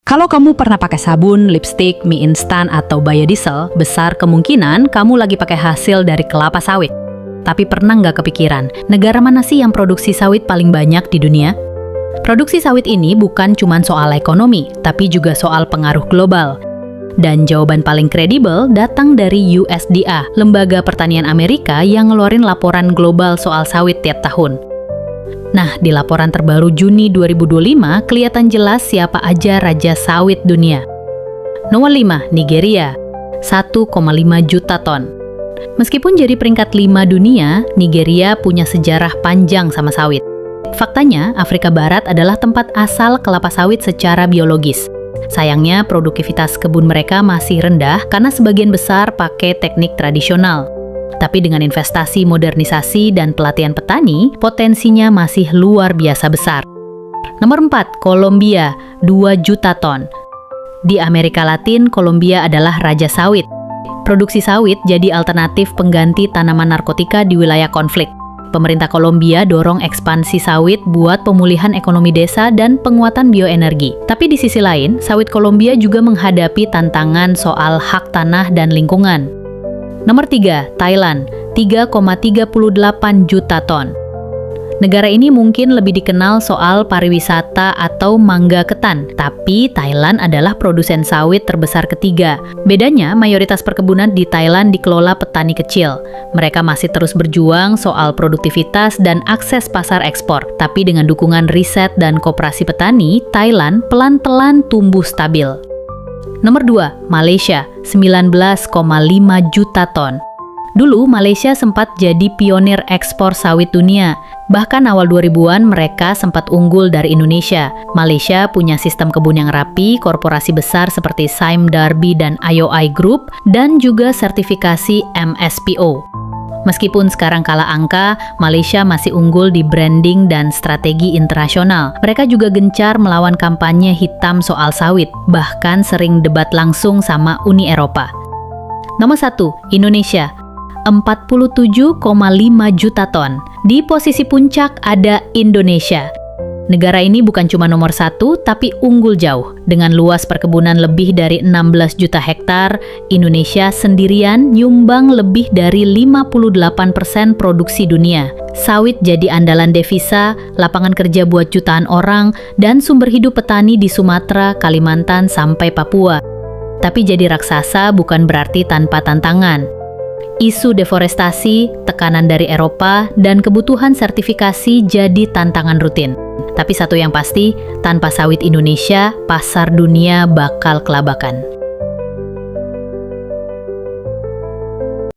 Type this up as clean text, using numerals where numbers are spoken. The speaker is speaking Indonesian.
Kalau kamu pernah pakai sabun, lipstik, mie instan, atau biodiesel, besar kemungkinan kamu lagi pakai hasil dari kelapa sawit. Tapi pernah nggak kepikiran, negara mana sih yang produksi sawit paling banyak di dunia? Produksi sawit ini bukan cuma soal ekonomi, tapi juga soal pengaruh global. Dan jawaban paling kredibel datang dari USDA, Lembaga Pertanian Amerika yang ngeluarin laporan global soal sawit tiap tahun. Nah, di laporan terbaru Juni 2025, kelihatan jelas siapa aja raja sawit dunia. Nomor 5, Nigeria, 1,5 juta ton. Meskipun jadi peringkat 5 dunia, Nigeria punya sejarah panjang sama sawit. Faktanya, Afrika Barat adalah tempat asal kelapa sawit secara biologis. Sayangnya, produktivitas kebun mereka masih rendah karena sebagian besar pakai teknik tradisional. Tapi dengan investasi modernisasi dan pelatihan petani, potensinya masih luar biasa besar. Nomor 4, Kolombia, 2 juta ton. Di Amerika Latin, Kolombia adalah raja sawit. Produksi sawit jadi alternatif pengganti tanaman narkotika di wilayah konflik. Pemerintah Kolombia dorong ekspansi sawit buat pemulihan ekonomi desa dan penguatan bioenergi. Tapi di sisi lain, sawit Kolombia juga menghadapi tantangan soal hak tanah dan lingkungan. Nomor 3, Thailand, 3,38 juta ton. Negara ini mungkin lebih dikenal soal pariwisata atau mangga ketan, tapi Thailand adalah produsen sawit terbesar ketiga. Bedanya, mayoritas perkebunan di Thailand dikelola petani kecil. Mereka masih terus berjuang soal produktivitas dan akses pasar ekspor. Tapi dengan dukungan riset dan koperasi petani, Thailand pelan-pelan tumbuh stabil. Nomor 2, Malaysia, 19,5 juta ton. Dulu, Malaysia sempat jadi pionir ekspor sawit dunia. Bahkan awal 2000-an mereka sempat unggul dari Indonesia. Malaysia punya sistem kebun yang rapi, korporasi besar seperti Sime Darby dan IOI Group, dan juga sertifikasi MSPO. Meskipun sekarang kalah angka, Malaysia masih unggul di branding dan strategi internasional. Mereka juga gencar melawan kampanye hitam soal sawit, bahkan sering debat langsung sama Uni Eropa. Nomor 1, Indonesia, 47,5 juta ton. Di posisi puncak ada Indonesia. Negara ini bukan cuma nomor 1, tapi unggul jauh. Dengan luas perkebunan lebih dari 16 juta hektar, Indonesia sendirian nyumbang lebih dari 58% produksi dunia. Sawit jadi andalan devisa, lapangan kerja buat jutaan orang, dan sumber hidup petani di Sumatera, Kalimantan, sampai Papua. Tapi jadi raksasa bukan berarti tanpa tantangan. Isu deforestasi, tekanan dari Eropa, dan kebutuhan sertifikasi jadi tantangan rutin. Tapi satu yang pasti, tanpa sawit Indonesia, pasar dunia bakal kelabakan.